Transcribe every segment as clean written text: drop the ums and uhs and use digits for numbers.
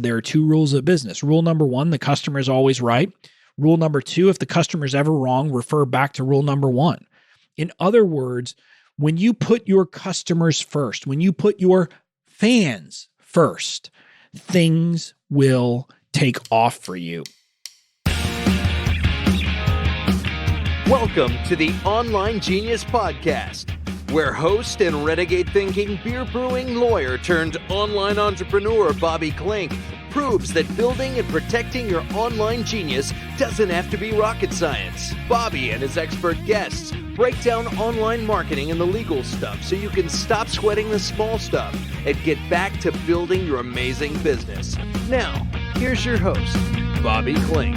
There are two rules of business. Rule number one, the customer is always right. Rule number two, if the customer is ever wrong, refer back to rule number one. In other words, when you put your customers first, when you put your fans first, things will take off for you. Welcome to the Online Genius Podcast, where host and renegade-thinking beer-brewing lawyer turned online entrepreneur Bobby Klinck proves that building and protecting your online genius doesn't have to be rocket science. Bobby and his expert guests break down online marketing and the legal stuff so you can stop sweating the small stuff and get back to building your amazing business. Now, here's your host, Bobby Klinck.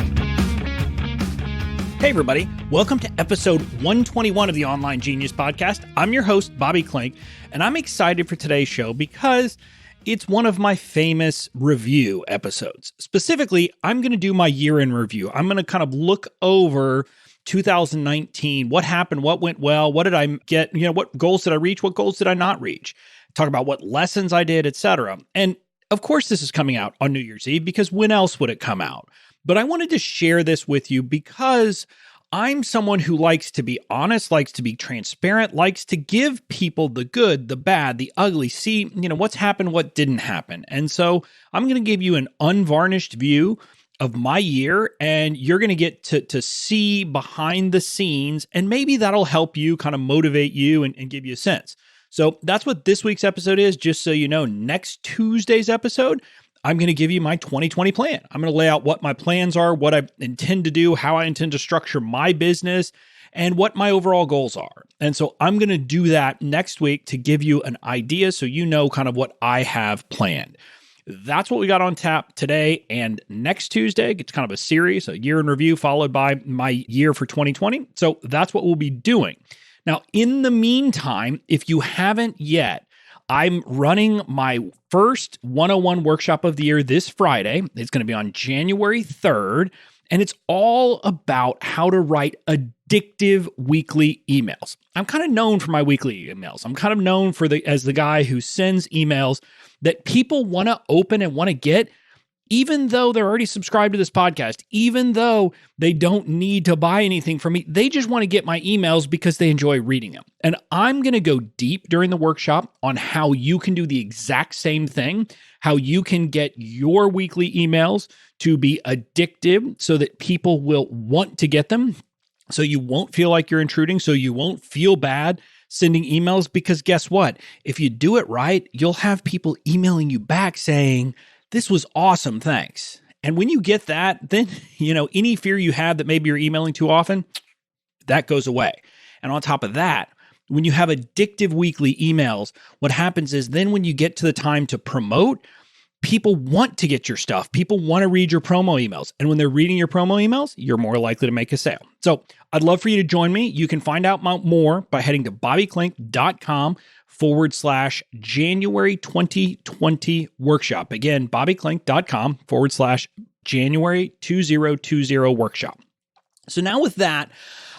Hey everybody, welcome to episode 121 of the Online Genius Podcast. I'm your host, Bobby Klinck, and I'm excited for today's show because it's one of my famous review episodes. Specifically, I'm going to do my year-end review. I'm going to kind of look over 2019, what happened, what went well, what did I get, what goals did I reach, what goals did I not reach, talk about what lessons I did, etc. And of course, this is coming out on New Year's Eve because when else would it come out? But I wanted to share this with you because I'm someone who likes to be honest, likes to be transparent, likes to give people the good, the bad, the ugly, see, what's happened, what didn't happen. And so I'm going to give you an unvarnished view of my year, and you're going to get to see behind the scenes, and maybe that'll help you kind of motivate you and give you a sense. So that's what this week's episode is. Just so you know, next Tuesday's episode, I'm going to give you my 2020 plan. I'm going to lay out what my plans are, what I intend to do, how I intend to structure my business, and what my overall goals are. And so I'm going to do that next week to give you an idea so you know kind of what I have planned. That's what we got on tap today and next Tuesday. It's kind of a series, a year in review followed by my year for 2020. So that's what we'll be doing. Now, in the meantime, if you haven't yet, I'm running my first 101 workshop of the year this Friday. It's going to be on January 3rd, and it's all about how to write addictive weekly emails. I'm kind of known for my weekly emails. I'm kind of known as the guy who sends emails that people want to open and want to get, even though they're already subscribed to this podcast, even though they don't need to buy anything from me, they just want to get my emails because they enjoy reading them. And I'm going to go deep during the workshop on how you can do the exact same thing, how you can get your weekly emails to be addictive so that people will want to get them, so you won't feel like you're intruding, so you won't feel bad sending emails, because guess what? If you do it right, you'll have people emailing you back saying, "This was awesome, thanks." And when you get that, then, any fear you have that maybe you're emailing too often, that goes away. And on top of that, when you have addictive weekly emails, what happens is then when you get to the time to promote, people want to get your stuff. People want to read your promo emails. And when they're reading your promo emails, you're more likely to make a sale. So I'd love for you to join me. You can find out more by heading to bobbyklinck.com/January 2020 workshop. Again, bobbyklinck.com/January 2020 workshop. So now with that,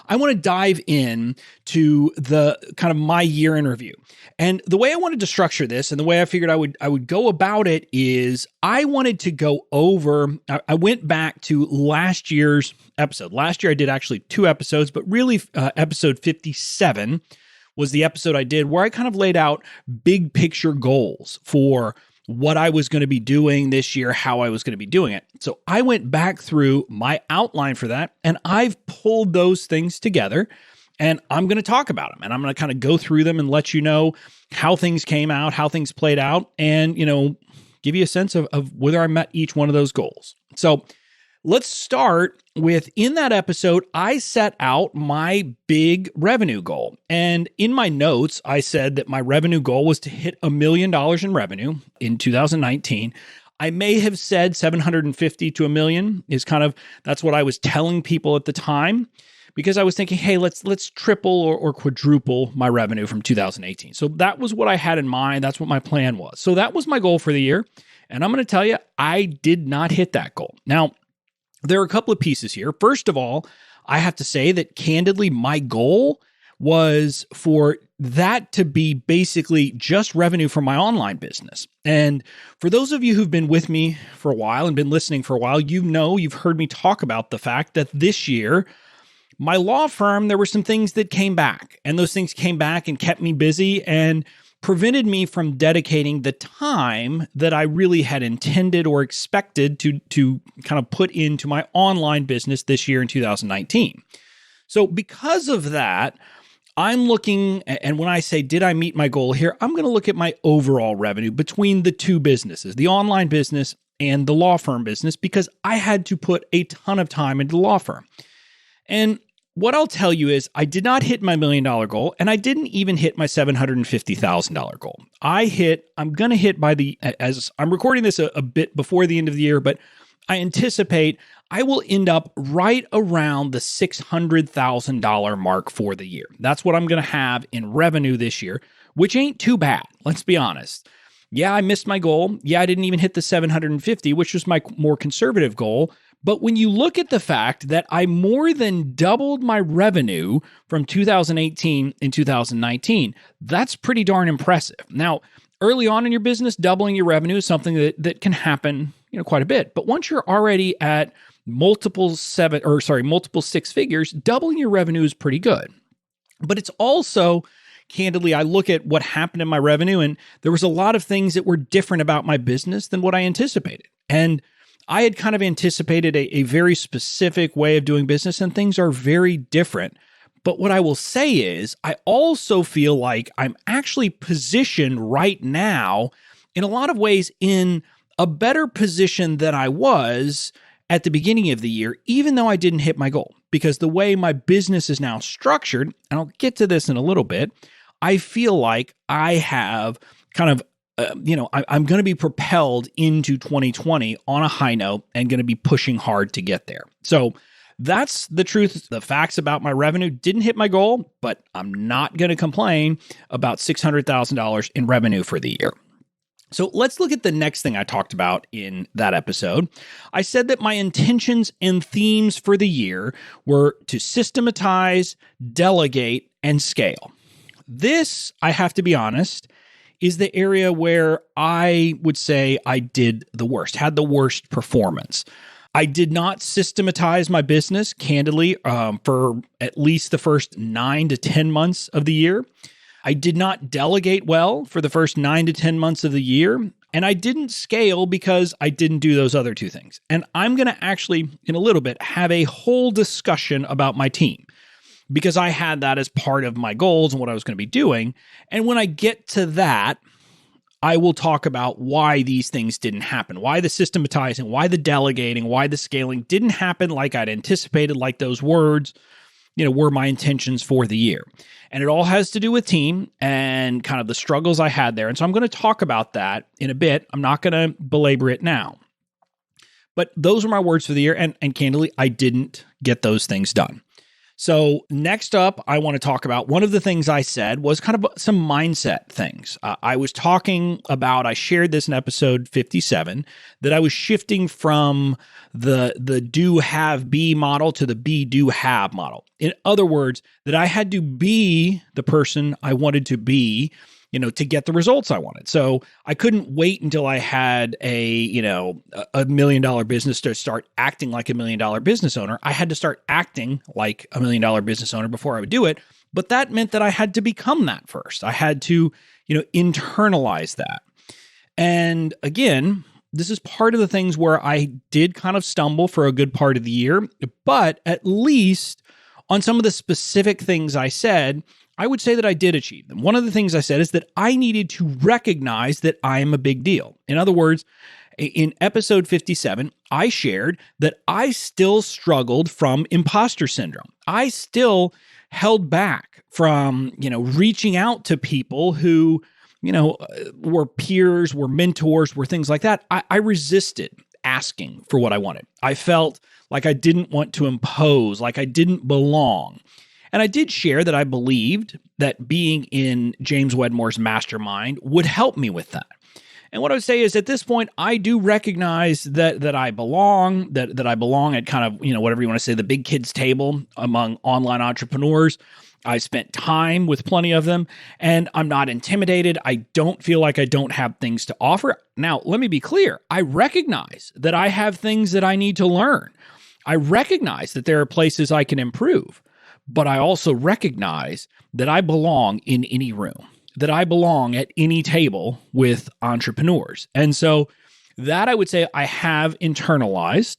I want to dive in to the kind of my year in review. And the way I wanted to structure this and the way I figured I would go about it is I wanted to go over, I went back to last year's episode. Last year I did actually 2 episodes, but really episode 57 was the episode I did where I kind of laid out big picture goals for what I was going to be doing this year, how I was going to be doing it. So I went back through my outline for that, and I've pulled those things together, and I'm going to talk about them, and I'm going to kind of go through them and let you know how things came out, how things played out, and, give you a sense of whether I met each one of those goals. So let's start with, in that episode, I set out my big revenue goal. And in my notes, I said that my revenue goal was to hit $1 million in revenue in 2019. I may have said 750 to 1 million is that's what I was telling people at the time, because I was thinking, hey, let's triple or quadruple my revenue from 2018. So that was what I had in mind. That's what my plan was. So that was my goal for the year. And I'm going to tell you, I did not hit that goal. Now, there are a couple of pieces here. First of all, I have to say that candidly, my goal was for that to be basically just revenue from my online business. And for those of you who've been with me for a while and been listening for a while, you've heard me talk about the fact that this year, my law firm, there were some things that came back, and those things came back and kept me busy and prevented me from dedicating the time that I really had intended or expected to kind of put into my online business this year in 2019. So because of that, I'm looking, and when I say, did I meet my goal here, I'm going to look at my overall revenue between the two businesses, the online business and the law firm business, because I had to put a ton of time into the law firm. And what I'll tell you is I did not hit my $1 million goal, and I didn't even hit my $750,000 goal. I'm going to hit as I'm recording this a bit before the end of the year, but I anticipate I will end up right around the $600,000 mark for the year. That's what I'm going to have in revenue this year, which ain't too bad. Let's be honest. Yeah, I missed my goal. Yeah, I didn't even hit the 750, which was my more conservative goal. But when you look at the fact that I more than doubled my revenue from 2018 and 2019, that's pretty darn impressive. Now, early on in your business, doubling your revenue is something that can happen, quite a bit. But once you're already at multiple six figures, doubling your revenue is pretty good. But it's also, candidly, I look at what happened in my revenue, and there was a lot of things that were different about my business than what I anticipated. And I had kind of anticipated a very specific way of doing business, and things are very different. But what I will say is, I also feel like I'm actually positioned right now, in a lot of ways, in a better position than I was at the beginning of the year, even though I didn't hit my goal. Because the way my business is now structured, and I'll get to this in a little bit, I feel like I have kind of I'm going to be propelled into 2020 on a high note and going to be pushing hard to get there. So that's the truth. The facts about my revenue: didn't hit my goal, but I'm not going to complain about $600,000 in revenue for the year. So let's look at the next thing I talked about in that episode. I said that my intentions and themes for the year were to systematize, delegate, and scale. This, I have to be honest, is the area where I would say I did the worst, had the worst performance. I did not systematize my business, candidly, for at least the first 9 to 10 months of the year. I did not delegate well for the first 9 to 10 months of the year. And I didn't scale because I didn't do those other two things. And I'm going to actually, in a little bit, have a whole discussion about my team, because I had that as part of my goals and what I was going to be doing. And when I get to that, I will talk about why these things didn't happen, why the systematizing, why the delegating, why the scaling didn't happen like I'd anticipated, like those words, were my intentions for the year. And it all has to do with team and kind of the struggles I had there. And so I'm going to talk about that in a bit. I'm not going to belabor it now. But those are my words for the year. And candidly, I didn't get those things done. So next up, I want to talk about one of the things I said was kind of some mindset things. I was talking about, I shared this in episode 57, that I was shifting from the do, have, be model to the be, do, have model. In other words, that I had to be the person I wanted to be, to get the results I wanted. So I couldn't wait until I had a $1 million business to start acting like a $1 million business owner. I had to start acting like a $1 million business owner before I would do it. But that meant that I had to become that first. I had to, internalize that. And again, this is part of the things where I did kind of stumble for a good part of the year, but at least on some of the specific things I said, I would say that I did achieve them. One of the things I said is that I needed to recognize that I am a big deal. In other words, in episode 57, I shared that I still struggled from imposter syndrome. I still held back from, reaching out to people who, were peers, were mentors, were things like that. I resisted asking for what I wanted. I felt like I didn't want to impose, like I didn't belong. And I did share that I believed that being in James Wedmore's mastermind would help me with that. And what I would say is at this point, I do recognize that I belong, that I belong at kind of, whatever you want to say, the big kids table among online entrepreneurs. I spent time with plenty of them, and I'm not intimidated. I don't feel like I don't have things to offer. Now, let me be clear. I recognize that I have things that I need to learn. I recognize that there are places I can improve, but I also recognize that I belong in any room, that I belong at any table with entrepreneurs. And so that I would say I have internalized.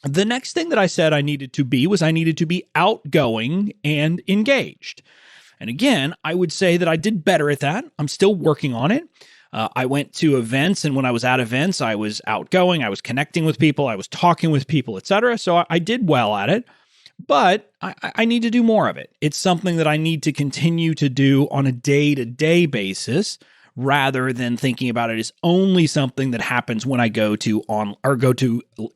The next thing that I said I needed to be was I needed to be outgoing and engaged. And again, I would say that I did better at that. I'm still working on it. I went to events, and when I was at events, I was outgoing, I was connecting with people, I was talking with people, etc. So I did well at it, but I need to do more of it. It's something that I need to continue to do on a day-to-day basis, rather than thinking about it as only something that happens when I go to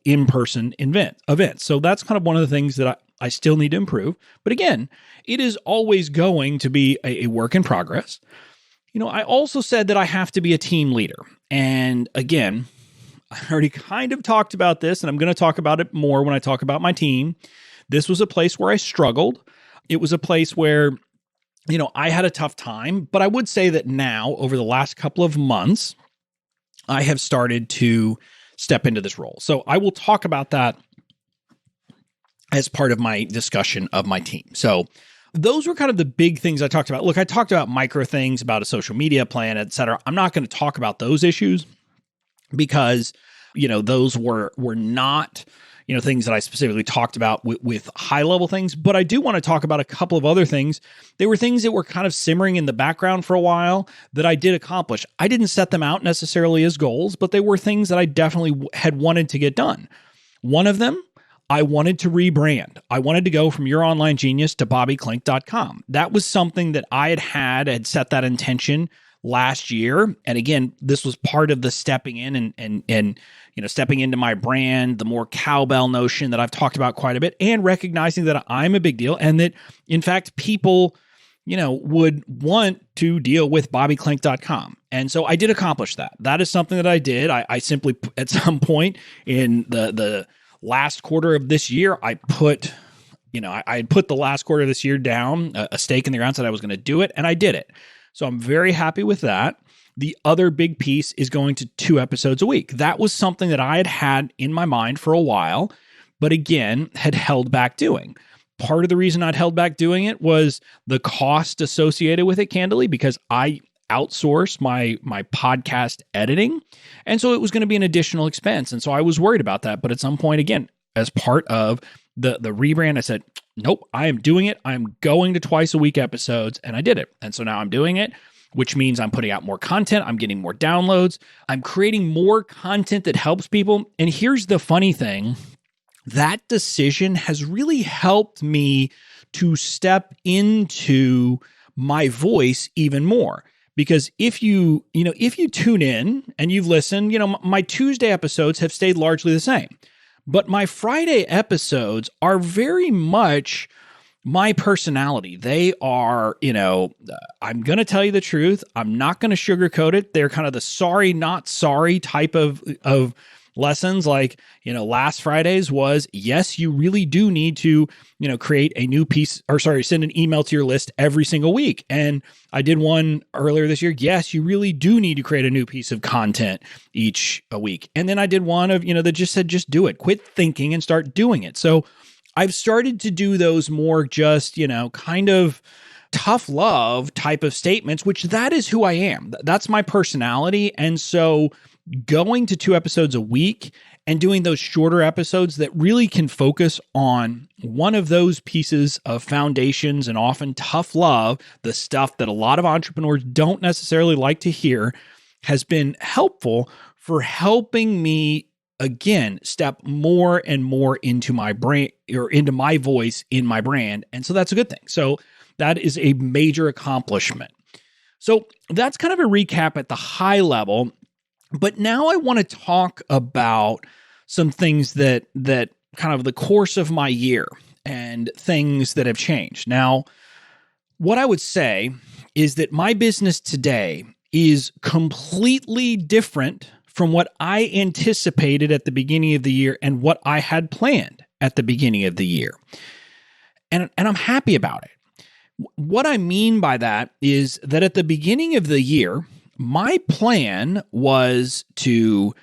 in-person events. So that's kind of one of the things that I still need to improve. But again, it is always going to be a work in progress. I also said that I have to be a team leader. And again, I already kind of talked about this, and I'm going to talk about it more when I talk about my team. This was a place where I struggled. It was a place where I had a tough time, but I would say that now, over the last couple of months, I have started to step into this role. So I will talk about that as part of my discussion of my team. So those were kind of the big things I talked about. Look, I talked about micro things, about a social media plan, et cetera. I'm not going to talk about those issues because, those were not things that I specifically talked about with high-level things, but I do want to talk about a couple of other things. They were things that were kind of simmering in the background for a while that I did accomplish. I didn't set them out necessarily as goals, but they were things that I definitely had wanted to get done. One of them, I wanted to rebrand. I wanted to go from Your Online Genius to BobbyKlinck.com. That was something that I had set that intention last year. And again, this was part of the stepping in and stepping into my brand, the more cowbell notion that I've talked about quite a bit, and recognizing that I'm a big deal and that, in fact, people, would want to deal with BobbyKlinck.com. And so I did accomplish that. That is something that I did. I simply, at some point in the last quarter of this year, I put the last quarter of this year down, a stake in the ground, said I was going to do it, and I did it. So I'm very happy with that. The other big piece is going to 2 episodes a week. That was something that I had in my mind for a while, but again, had held back doing. Part of the reason I'd held back doing it was the cost associated with it, candidly, because I outsource my podcast editing. And so it was going to be an additional expense. And so I was worried about that. But at some point, again, as part of the rebrand, I said, nope, I am doing it. I'm going to twice a week episodes, and I did it. And so now I'm doing it, which means I'm putting out more content. I'm getting more downloads. I'm creating more content that helps people. And here's the funny thing. That decision has really helped me to step into my voice even more. Because if you tune in and you've listened, my Tuesday episodes have stayed largely the same. But my Friday episodes are very much my personality. They are, I'm going to tell you the truth. I'm not going to sugarcoat it. They're kind of the sorry, not sorry type of lessons. Like, last Friday's was, yes, you really do need to, create a new piece, send an email to your list every single week. And I did one earlier this year. Yes, you really do need to create a new piece of content each a week. And then I did one of, that just said, just do it, quit thinking and start doing it. So I've started to do those more just, kind of tough love type of statements, which that is who I am. That's my personality. And so going to 2 episodes a week and doing those shorter episodes that really can focus on one of those pieces of foundations and often tough love, the stuff that a lot of entrepreneurs don't necessarily like to hear, has been helpful for helping me, again, step more and more into my brain or into my voice in my brand. And so that's a good thing. So that is a major accomplishment. So that's kind of a recap at the high level. But now I want to talk about some things that kind of the course of my year and things that have changed. Now, what I would say is that my business today is completely different from what I anticipated at the beginning of the year and what I had planned at the beginning of the year. And I'm happy about it. What I mean by that is that at the beginning of the year, my plan was to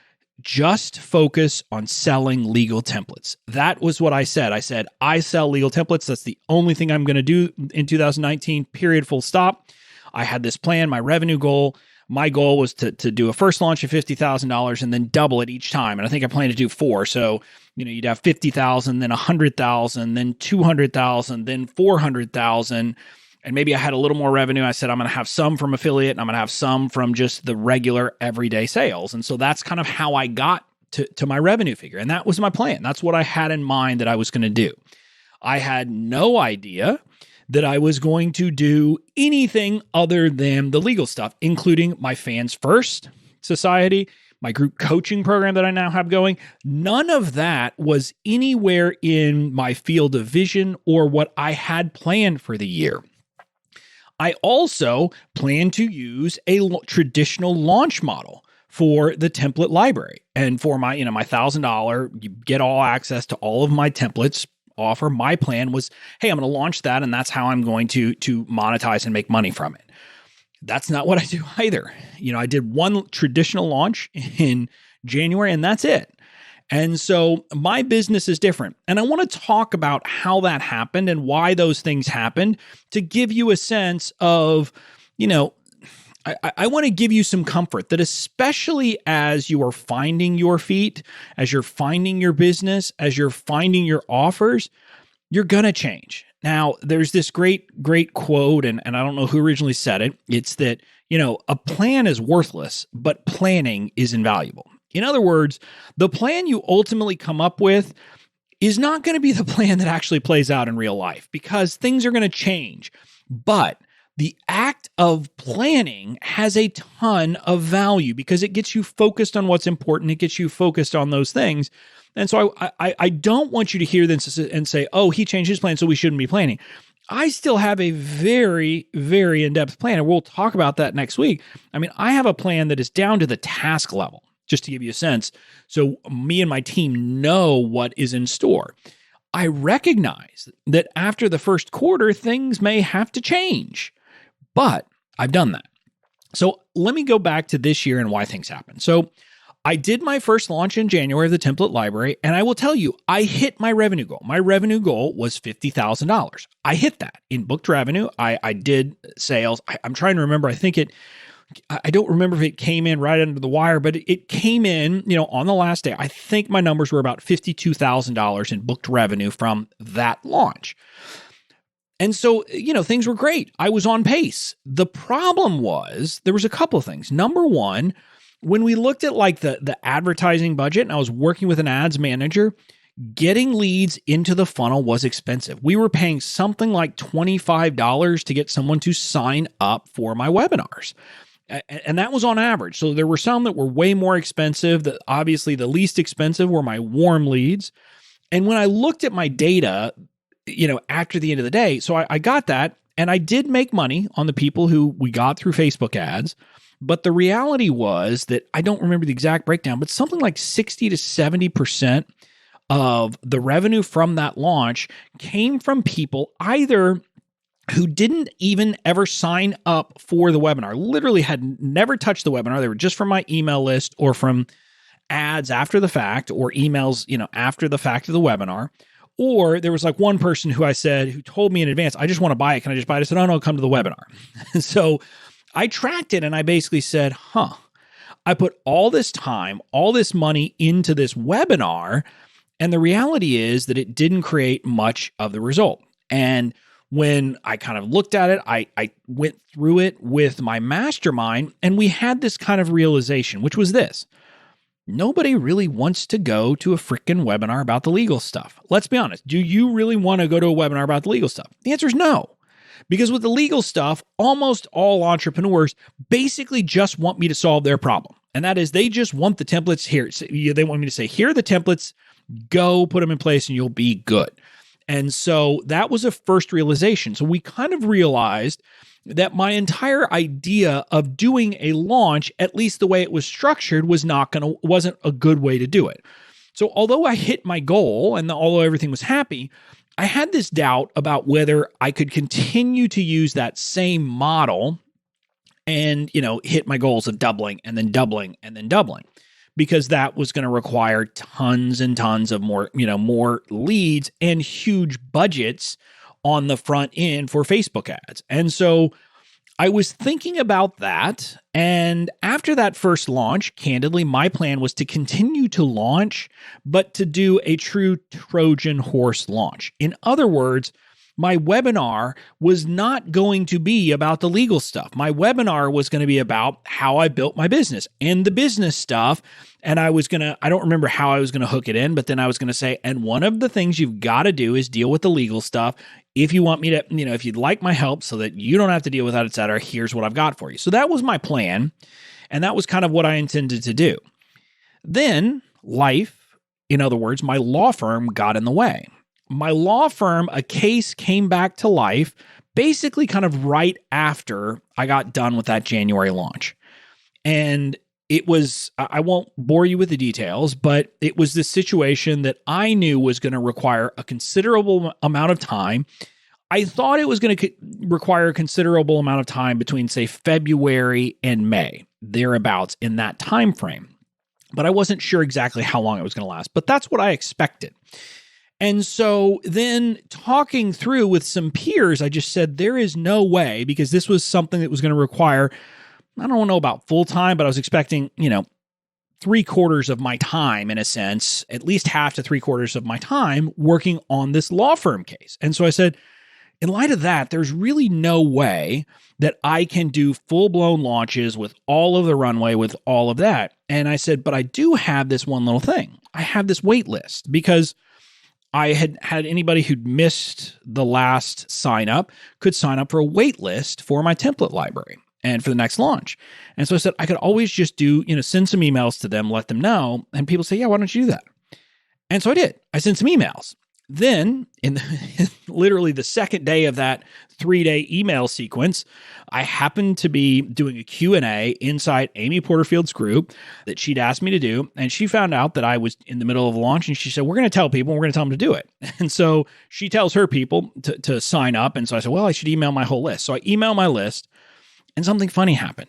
just focus on selling legal templates. That was what I said. I said, I sell legal templates. That's the only thing I'm going to do in 2019, period, full stop. I had this plan, my revenue goal. My goal was to do a first launch of $50,000 and then double it each time. And I think I plan to do 4. So, you'd have 50,000, then 100,000, then 200,000, then 400,000. And maybe I had a little more revenue. I said, I'm going to have some from affiliate and I'm going to have some from just the regular everyday sales. And so that's kind of how I got to my revenue figure. And that was my plan. That's what I had in mind that I was going to do. I had no idea that I was going to do anything other than the legal stuff, including my Fans First Society, my group coaching program that I now have going. None of that was anywhere in my field of vision or what I had planned for the year. I also plan to use a traditional launch model for the template library. And for my $1,000, you get all access to all of my templates offer. My plan was, hey, I'm going to launch that, and that's how I'm going to monetize and make money from it. That's not what I do either. I did one traditional launch in January, and that's it. And so my business is different. And I want to talk about how that happened and why those things happened to give you a sense of, I want to give you some comfort that especially as you are finding your feet, as you're finding your business, as you're finding your offers, you're going to change. Now, there's this great quote, and I don't know who originally said it. It's that, a plan is worthless, but planning is invaluable. In other words, the plan you ultimately come up with is not going to be the plan that actually plays out in real life because things are going to change. But the act of planning has a ton of value because it gets you focused on what's important. It gets you focused on those things. And so I don't want you to hear this and say, oh, he changed his plan, so we shouldn't be planning. I still have a very, very in-depth plan, and we'll talk about that next week. I have a plan that is down to the task level, just to give you a sense. So me and my team know what is in store. I recognize that after the first quarter, things may have to change, but I've done that. So let me go back to this year and why things happen. So I did my first launch in January of the template library, and I will tell you, I hit my revenue goal. My revenue goal was $50,000. I hit that in booked revenue. I did sales. I'm trying to remember. I don't remember if it came in right under the wire, but it came in, on the last day. I think my numbers were about $52,000 in booked revenue from that launch. And so, things were great. I was on pace. The problem was there was a couple of things. Number one, when we looked at the advertising budget, and I was working with an ads manager, getting leads into the funnel was expensive. We were paying something like $25 to get someone to sign up for my webinars. And that was on average. So there were some that were way more expensive. That obviously the least expensive were my warm leads. And when I looked at my data, after the end of the day, so I got that, and I did make money on the people who we got through Facebook ads. But the reality was that I don't remember the exact breakdown, but something like 60 to 70% of the revenue from that launch came from people either who didn't even ever sign up for the webinar, literally had never touched the webinar. They were just from my email list or from ads after the fact or emails, after the fact of the webinar. Or there was one person who told me in advance, I just want to buy it. Can I just buy it? I said, oh, no, come to the webinar. So I tracked it and I basically said, I put all this time, all this money into this webinar. And the reality is that it didn't create much of the result. And when I kind of looked at it, I went through it with my mastermind, and we had this kind of realization, which was this. Nobody really wants to go to a freaking webinar about the legal stuff. Let's be honest. Do you really want to go to a webinar about the legal stuff? The answer is no. Because with the legal stuff, almost all entrepreneurs basically just want me to solve their problem. And that is they just want the templates here. They want me to say, here are the templates, go put them in place and you'll be good. And so that was a first realization. So we kind of realized that my entire idea of doing a launch, at least the way it was structured, wasn't a good way to do it. So although I hit my goal and although everything was happy, I had this doubt about whether I could continue to use that same model and, hit my goals of doubling and then doubling and then doubling, because that was going to require tons and tons of more leads and huge budgets on the front end for Facebook ads. And so I was thinking about that. And after that first launch, candidly, my plan was to continue to launch, but to do a true Trojan horse launch. In other words, my webinar was not going to be about the legal stuff. My webinar was going to be about how I built my business and the business stuff. And I don't remember how I was going to hook it in, but then I was going to say, and one of the things you've got to do is deal with the legal stuff. If you want me to, if you'd like my help so that you don't have to deal with that, et cetera, here's what I've got for you. So that was my plan. And that was kind of what I intended to do. Then life, in other words, my law firm got in the way. My law firm, a case came back to life basically kind of right after I got done with that January launch. And it was, I won't bore you with the details, but it was this situation that I knew was going to require a considerable amount of time. I thought it was going to require a considerable amount of time between, say, February and May, thereabouts in that time frame. But I wasn't sure exactly how long it was going to last. But that's what I expected. And so then talking through with some peers, I just said, there is no way, because this was something that was going to require, I don't know about full time, but I was expecting, 3/4 of my time, in a sense, at least half to 3/4 of my time working on this law firm case. And so I said, in light of that, there's really no way that I can do full-blown launches with all of the runway, with all of that. And I said, but I do have this one little thing. I have this wait list, because I had anybody who'd missed the last sign up could sign up for a wait list for my template library and for the next launch. And so I said, I could always just do, send some emails to them, let them know. And people say, yeah, why don't you do that? And so I did. I sent some emails. Then in literally the second day of that 3-day email sequence, I happened to be doing a Q&A inside Amy Porterfield's group that she'd asked me to do. And she found out that I was in the middle of a launch, and she said, we're going to tell people, and we're going to tell them to do it. And so she tells her people to sign up. And so I said, well, I should email my whole list. So I emailed my list, and something funny happened.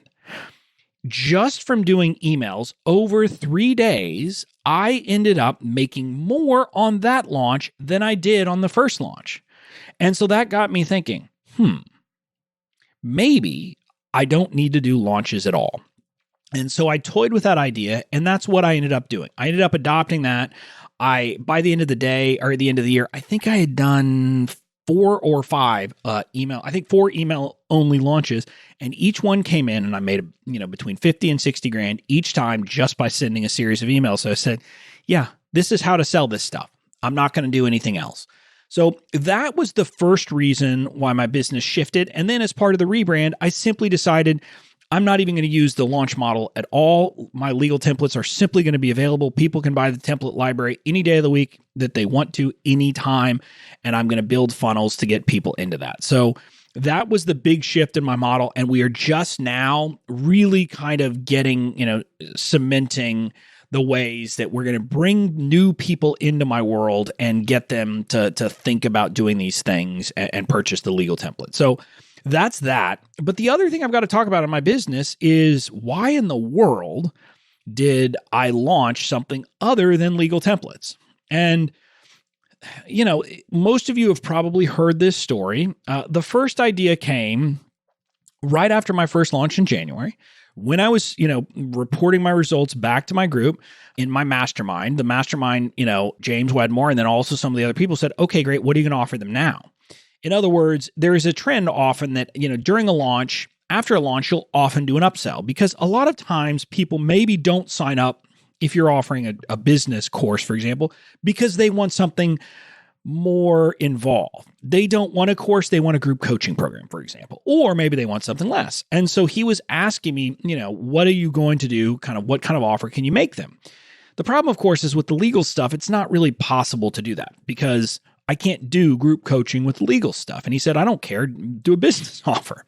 Just from doing emails over 3 days, I ended up making more on that launch than I did on the first launch. And so that got me thinking, maybe I don't need to do launches at all. And so I toyed with that idea, and that's what I ended up doing. I ended up adopting that. By the end of the day, or at the end of the year, I think I had done 4 or 5 4 email only launches, and each one came in and I made, between 50 and 60 grand each time just by sending a series of emails. So I said, yeah, this is how to sell this stuff. I'm not going to do anything else. So that was the first reason why my business shifted. And then as part of the rebrand, I simply decided I'm not even going to use the launch model at all. My legal templates are simply going to be available. People can buy the template library any day of the week that they want to, anytime. And I'm going to build funnels to get people into that. So that was the big shift in my model. And we are just now really kind of getting, cementing the ways that we're going to bring new people into my world and get them to think about doing these things and purchase the legal template. So that's that. But the other thing I've got to talk about in my business is, why in the world did I launch something other than legal templates? And, most of you have probably heard this story. The first idea came right after my first launch in January, when I was, reporting my results back to my group in my mastermind. The mastermind, James Wedmore, and then also some of the other people said, okay, great. What are you going to offer them now? In other words, there is a trend often that, during a launch, after a launch, you'll often do an upsell, because a lot of times people maybe don't sign up if you're offering a business course, for example, because they want something more involved. They don't want a course, they want a group coaching program, for example, or maybe they want something less. And so he was asking me, what are you going to do? What kind of offer can you make them? The problem, of course, is with the legal stuff, it's not really possible to do that, because I can't do group coaching with legal stuff. And he said, I don't care, do a business offer.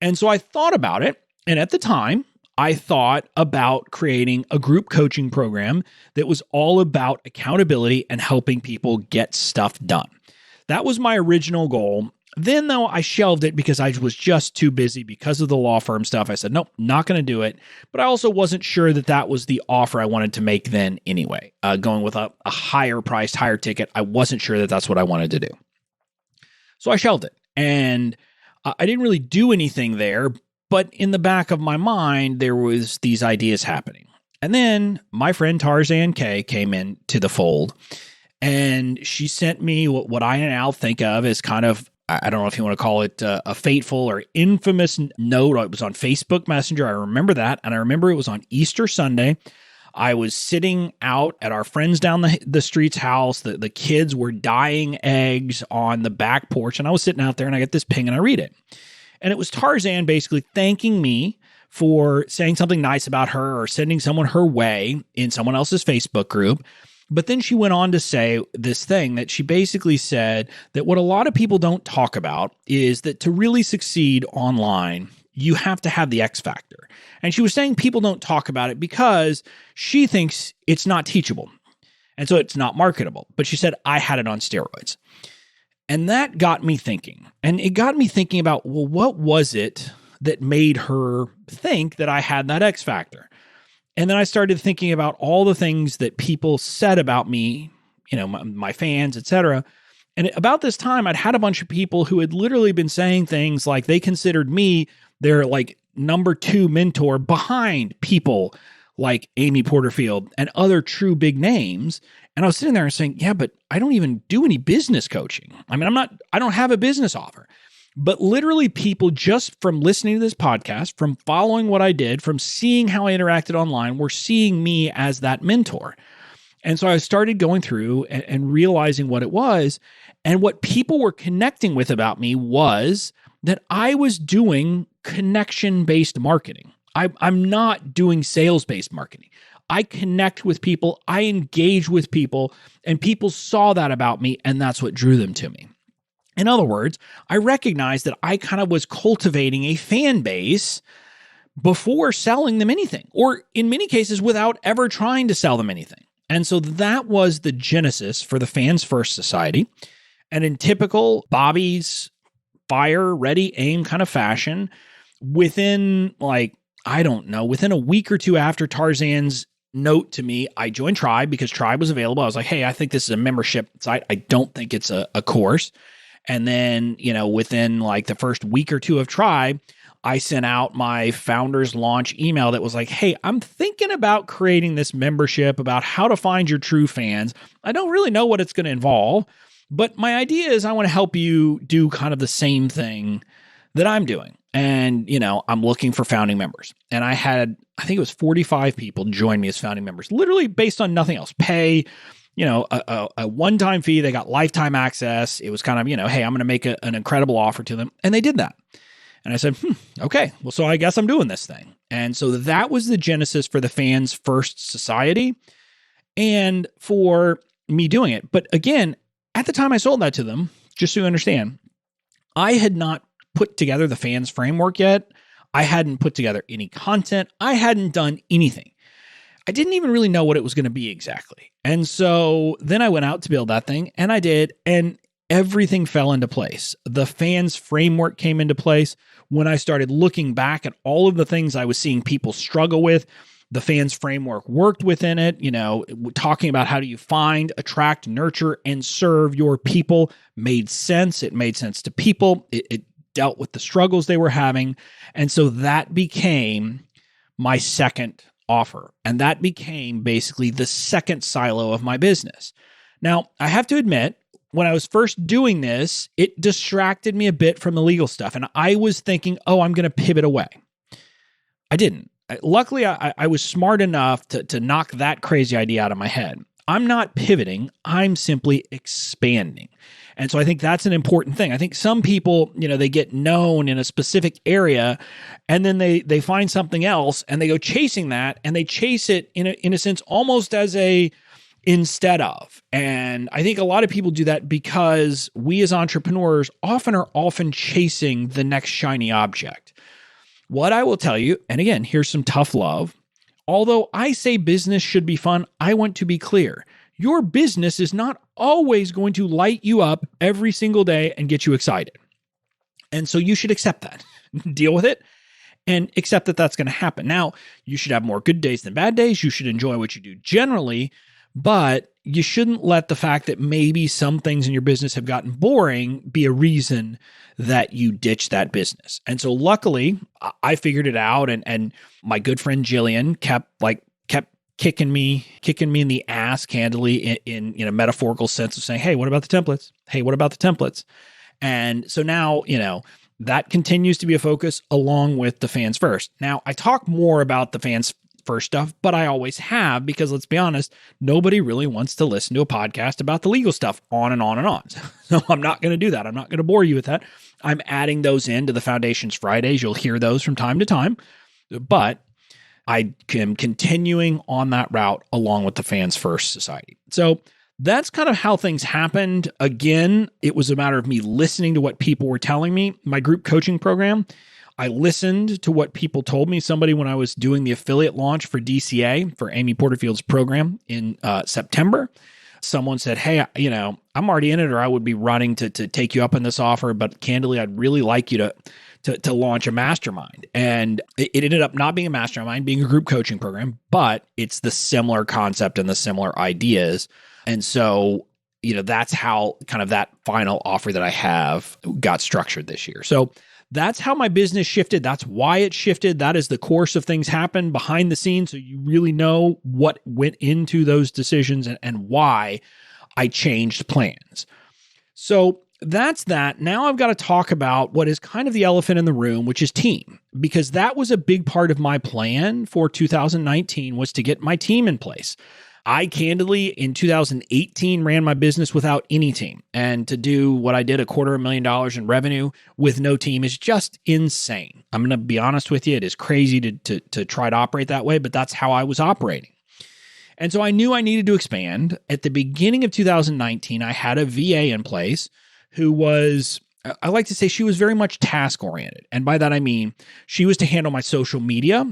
And so I thought about it. And at the time, I thought about creating a group coaching program that was all about accountability and helping people get stuff done. That was my original goal. Then, though, I shelved it because I was just too busy because of the law firm stuff. I said, nope, not going to do it. But I also wasn't sure that that was the offer I wanted to make then anyway. Going with a higher priced, higher ticket, I wasn't sure that that's what I wanted to do. So I shelved it. And I didn't really do anything there. But in the back of my mind, there was these ideas happening. And then my friend Tarzan K came into the fold. And she sent me what I now think of as kind of, I don't know if you want to call it a fateful or infamous note. It was on Facebook Messenger. I remember that. And I remember it was on Easter Sunday. I was sitting out at our friends down the street's house. The kids were dyeing eggs on the back porch. And I was sitting out there and I get this ping and I read it. And it was Tarzan basically thanking me for saying something nice about her or sending someone her way in someone else's Facebook group. But then she went on to say this thing that she basically said that what a lot of people don't talk about is that to really succeed online, you have to have the X factor. And she was saying people don't talk about it because she thinks it's not teachable. And so it's not marketable. But she said, I had it on steroids. And that got me thinking. And it got me thinking about, well, what was it that made her think that I had that X factor? And then I started thinking about all the things that people said about me, my fans, etc. And about this time, I'd had a bunch of people who had literally been saying things like they considered me their like number 2 mentor behind people like Amy Porterfield and other true big names. And I was sitting there and saying, yeah, but I don't even do any business coaching. I mean, I don't have a business offer. But literally people just from listening to this podcast, from following what I did, from seeing how I interacted online, were seeing me as that mentor. And so I started going through and realizing what it was. And what people were connecting with about me was that I was doing connection-based marketing. I'm not doing sales-based marketing. I connect with people, I engage with people, and people saw that about me, and that's what drew them to me. In other words, I recognized that I kind of was cultivating a fan base before selling them anything, or in many cases without ever trying to sell them anything. And so that was the genesis for the Fans First Society. And in typical Bobby's fire, ready, aim kind of fashion, within within a week or two after Tarzan's note to me, I joined Tribe because Tribe was available. I was like, hey, I think this is a membership site. I don't think it's a course. And then, within like the first week or two of Tribe, I sent out my founders launch email that was like, hey, I'm thinking about creating this membership about how to find your true fans. I don't really know what it's going to involve, but my idea is I want to help you do kind of the same thing that I'm doing. And, I'm looking for founding members. And I think it was 45 people join me as founding members, literally based on nothing else. Pay, a one-time fee. They got lifetime access. It was kind of, hey, I'm going to make an incredible offer to them. And they did that. And I said, okay, well, so I guess I'm doing this thing. And so that was the genesis for the Fans First Society and for me doing it. But again, at the time I sold that to them, just so you understand, I had not put together the Fans framework yet. I hadn't put together any content. I hadn't done anything. I didn't even really know what it was going to be exactly. And so then I went out to build that thing, and I did, and everything fell into place. The Fans framework came into place when I started looking back at all of the things I was seeing people struggle with. The Fans framework worked within it, talking about how do you find, attract, nurture, and serve your people made sense. It made sense to people. It dealt with the struggles they were having. And so that became my second offer. And that became basically the second silo of my business. Now, I have to admit, when I was first doing this, it distracted me a bit from the legal stuff. And I was thinking, I'm going to pivot away. I didn't. Luckily, I was smart enough to knock that crazy idea out of my head. I'm not pivoting. I'm simply expanding. And so I think that's an important thing. I think some people, they get known in a specific area and then they find something else and they go chasing that, and they chase it in a sense almost as a instead of. And I think a lot of people do that because we as entrepreneurs often chasing the next shiny object. What I will tell you, and again, here's some tough love. Although I say business should be fun, I want to be clear. your business is not always going to light you up every single day and get you excited. And so you should accept that, deal with it, and accept that that's going to happen. Now, you should have more good days than bad days. You should enjoy what you do generally, but you shouldn't let the fact that maybe some things in your business have gotten boring be a reason that you ditch that business. And so luckily, I figured it out, and my good friend Jillian kept kicking me in the ass candidly in a metaphorical sense of saying, hey, what about the templates? Hey, what about the templates? And so now, that continues to be a focus along with the fans first. Now, I talk more about the fans first stuff, but I always have, because let's be honest, nobody really wants to listen to a podcast about the legal stuff on and on and on. So I'm not going to do that. I'm not going to bore you with that. I'm adding those into the Foundations Fridays. You'll hear those from time to time, but I am continuing on that route along with the Fans First Society. So that's kind of how things happened. Again, it was a matter of me listening to what people were telling me. My group coaching program, I listened to what people told me. Somebody, when I was doing the affiliate launch for DCA, for Amy Porterfield's program in September, someone said, hey, I'm already in it, or I would be running to take you up on this offer, but candidly, I'd really like you to launch a mastermind. And it ended up not being a mastermind, being a group coaching program, but it's the similar concept and the similar ideas. And so, that's how kind of that final offer that I have got structured this year. So that's how my business shifted. That's why it shifted. That is the course of things happen behind the scenes. So you really know what went into those decisions and why I changed plans. So that's that. Now I've got to talk about what is kind of the elephant in the room, which is team, because that was a big part of my plan for 2019, was to get my team in place. I candidly, in 2018, ran my business without any team. And to do what I did, $250,000 in revenue with no team, is just insane. I'm going to be honest with you. It is crazy to try to operate that way, but that's how I was operating. And so I knew I needed to expand. At the beginning of 2019, I had a VA in place who was, I like to say, she was very much task-oriented. And by that, I mean, she was to handle my social media.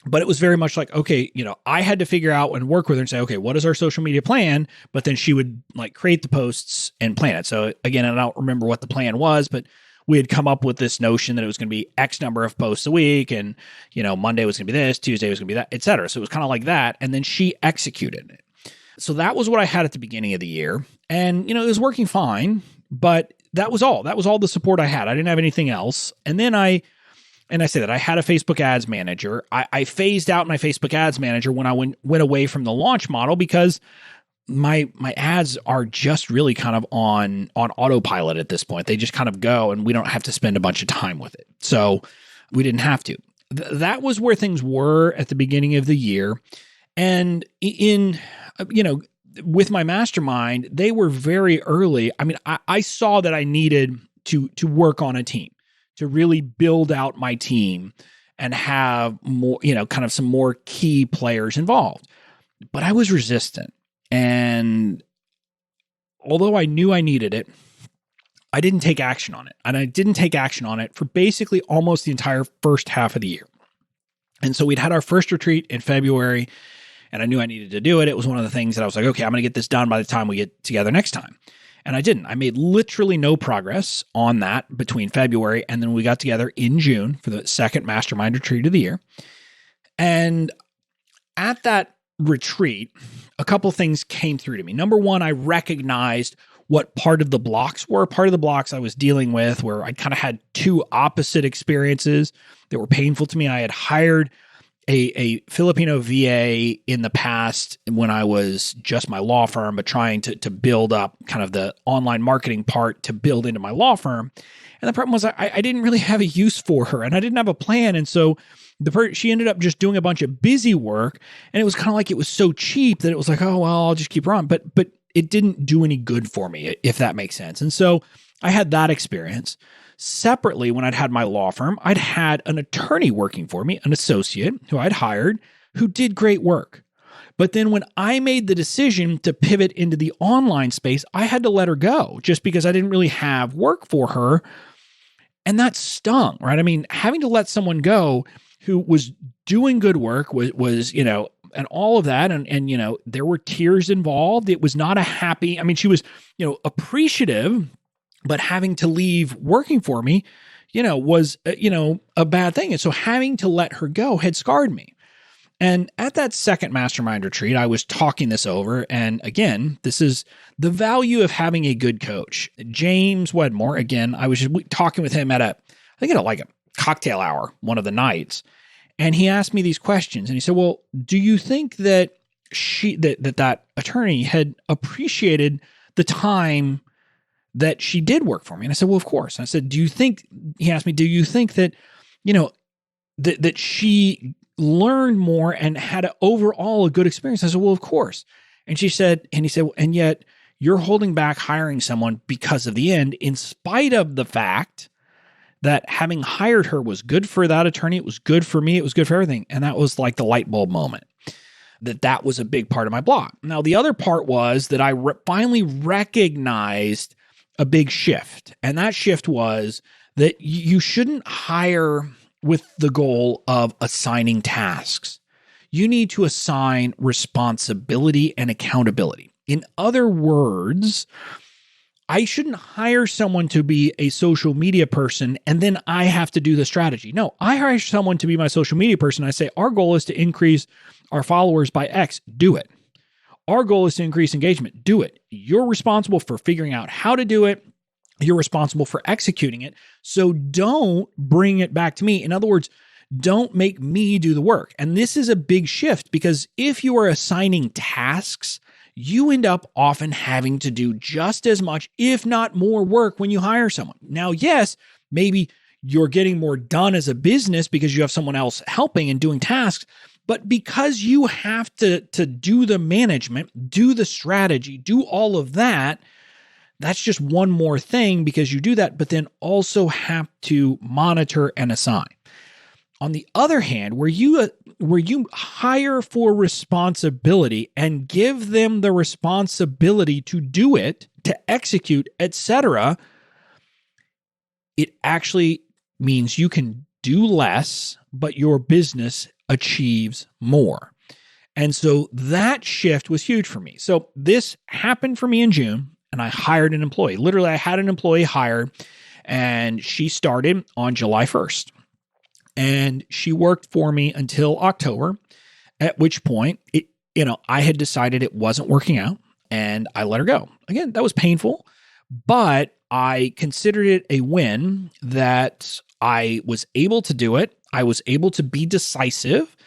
But it was very much like, okay, I had to figure out and work with her and say, okay, what is our social media plan? But then she would create the posts and plan it. So again, I don't remember what the plan was, but we had come up with this notion that it was going to be X number of posts a week. And, Monday was going to be this, Tuesday was going to be that, et cetera. So it was kind of like that. And then she executed it. So that was what I had at the beginning of the year. And, it was working fine, but that was all. That was all the support I had. I didn't have anything else. And then I say that I had a Facebook ads manager. I phased out my Facebook ads manager when I went away from the launch model, because my ads are just really kind of on autopilot at this point. They just kind of go, and we don't have to spend a bunch of time with it. So we didn't have to. That was where things were at the beginning of the year. And with my mastermind, they were very early. I mean, I saw that I needed to work on a team, to really build out my team and have more, kind of some more key players involved. But I was resistant. And although I knew I needed it, I didn't take action on it. And I didn't take action on it for basically almost the entire first half of the year. And so we'd had our first retreat in February, and I knew I needed to do it. It was one of the things that I was like, okay, I'm going to get this done by the time we get together next time. And I didn't. I made literally no progress on that between February and then we got together in June for the second mastermind retreat of the year. And at that retreat, a couple things came through to me. Number one, I recognized what part of the blocks were. Part of the blocks I was dealing with where I kind of had two opposite experiences that were painful to me. I had hired a Filipino VA in the past when I was just my law firm, but trying to build up kind of the online marketing part to build into my law firm. And the problem was I didn't really have a use for her, and I didn't have a plan. And so she ended up just doing a bunch of busy work, and it was kind of like it was so cheap that it was like, oh, well, I'll just keep her on. But it didn't do any good for me, if that makes sense. And so I had that experience. Separately, when I'd had my law firm, I'd had an attorney working for me, an associate who I'd hired, who did great work. But then when I made the decision to pivot into the online space, I had to let her go just because I didn't really have work for her. And that stung, right? I mean, having to let someone go who was doing good work, was and all of that. And, there were tears involved. It was not a happy, she was, appreciative, but having to leave working for me, was, a bad thing. And so having to let her go had scarred me. And at that second mastermind retreat, I was talking this over. And again, this is the value of having a good coach. James Wedmore, again, I was just talking with him at a cocktail hour, one of the nights. And he asked me these questions. And he said, well, do you think that that attorney had appreciated the time that she did work for me? And I said, well, of course. And I said, he asked me, do you think that, that she learned more and had overall a good experience? I said, well, of course. And he said, and yet you're holding back hiring someone because of the end, in spite of the fact that having hired her was good for that attorney. It was good for me. It was good for everything. And that was like the light bulb moment, that was a big part of my block. Now, the other part was that I finally recognized a big shift. And that shift was that you shouldn't hire with the goal of assigning tasks. You need to assign responsibility and accountability. In other words, I shouldn't hire someone to be a social media person and then I have to do the strategy. No, I hire someone to be my social media person. I say, our goal is to increase our followers by X. Do it. Our goal is to increase engagement. Do it. You're responsible for figuring out how to do it. You're responsible for executing it. So don't bring it back to me. In other words, don't make me do the work. And this is a big shift, because if you are assigning tasks, you end up often having to do just as much, if not more work when you hire someone. Now, yes, maybe you're getting more done as a business because you have someone else helping and doing tasks, but because you have to do the management, do the strategy, do all of that, that's just one more thing because you do that, but then also have to monitor and assign. On the other hand, where you hire for responsibility and give them the responsibility to do it, to execute, etc., it actually means you can do less, but your business achieves more. And so that shift was huge for me. So this happened for me in June, and I hired an employee. Literally, I had an employee hired, and she started on July 1st. And she worked for me until October, at which point I had decided it wasn't working out and I let her go. Again, that was painful, but I considered it a win that I was able to do it. I was able to be decisive,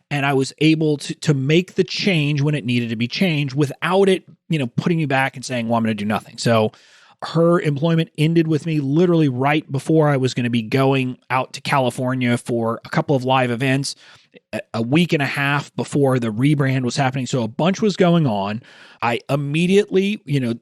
and I was able to make the change when it needed to be changed without it, putting me back and saying, well, I'm going to do nothing. So her employment ended with me literally right before I was going to be going out to California for a couple of live events, a week and a half before the rebrand was happening. So a bunch was going on. I immediately,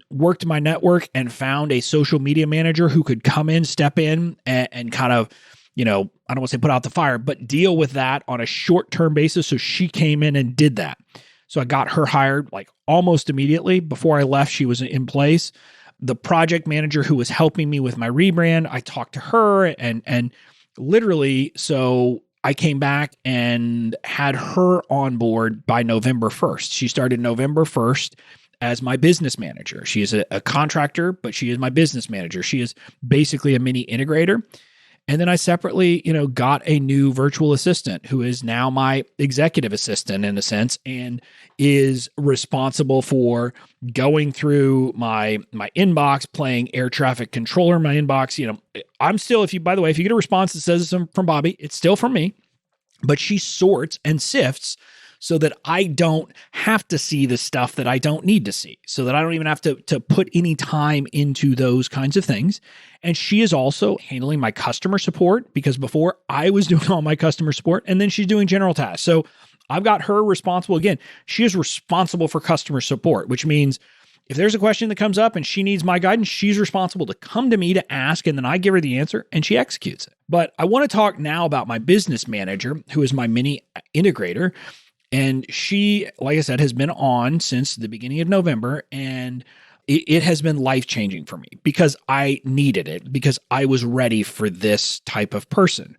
worked my network and found a social media manager who could come in, step in, and kind of, I don't want to say put out the fire, but deal with that on a short-term basis. So she came in and did that. So I got her hired like almost immediately. Before I left, she was in place. The project manager who was helping me with my rebrand, I talked to her and literally, so I came back and had her on board by November 1st. She started November 1st as my business manager. She is a contractor, but she is my business manager. She is basically a mini integrator. And then I separately, got a new virtual assistant who is now my executive assistant in a sense, and is responsible for going through my inbox, playing air traffic controller in my inbox. I'm still, by the way, if you get a response that says it's from Bobby, it's still from me, but she sorts and sifts so that I don't have to see the stuff that I don't need to see, so that I don't even have to put any time into those kinds of things. And she is also handling my customer support, because before I was doing all my customer support, and then she's doing general tasks. So I've got her responsible. Again, she is responsible for customer support, which means if there's a question that comes up and she needs my guidance, she's responsible to come to me to ask, and then I give her the answer and she executes it. But I want to talk now about my business manager, who is my mini integrator. And she, like I said, has been on since the beginning of November, and it has been life-changing for me because I needed it, because I was ready for this type of person.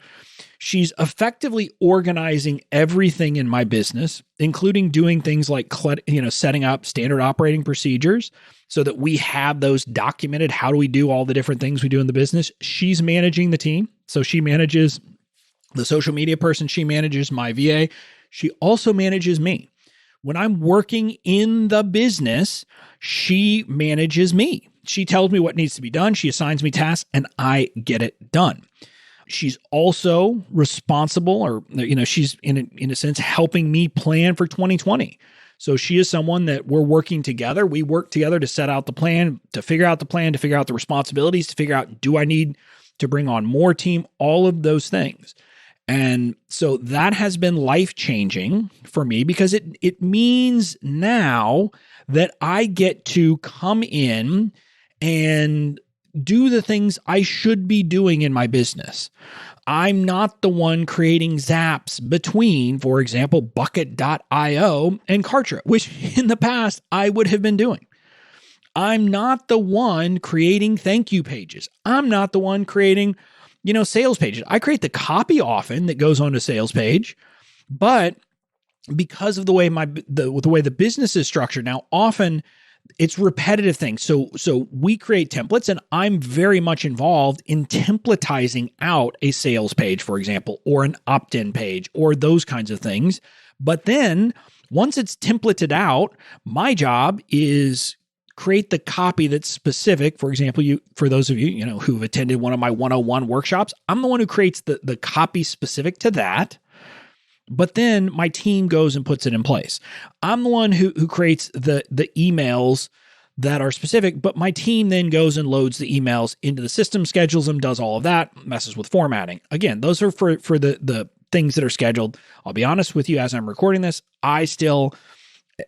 She's effectively organizing everything in my business, including doing things like, setting up standard operating procedures so that we have those documented. How do we do all the different things we do in the business? She's managing the team. So she manages the social media person. She manages my VA. She also manages me. When I'm working in the business, she manages me. She tells me what needs to be done. She assigns me tasks and I get it done. She's also responsible, or, she's in a sense helping me plan for 2020. So she is someone that we're working together. We work together to set out the plan, to figure out the responsibilities, to figure out, do I need to bring on more team, all of those things. And so that has been life-changing for me, because it means now that I get to come in and do the things I should be doing in my business. I'm not the one creating zaps between, for example, Bucket.io and Kartra, which in the past I would have been doing. I'm not the one creating thank you pages. I'm not the one creating, sales pages. I create the copy often that goes on a sales page, but because of the way the business is structured now, often it's repetitive things. So we create templates, and I'm very much involved in templatizing out a sales page, for example, or an opt-in page, or those kinds of things. But then once it's templated out, my job is create the copy that's specific. For example, for those of you, who've attended one of my 101 workshops, I'm the one who creates the copy specific to that. But then my team goes and puts it in place. I'm the one who creates the emails that are specific, but my team then goes and loads the emails into the system, schedules them, does all of that, messes with formatting. Again, those are for the things that are scheduled. I'll be honest with you, as I'm recording this, I still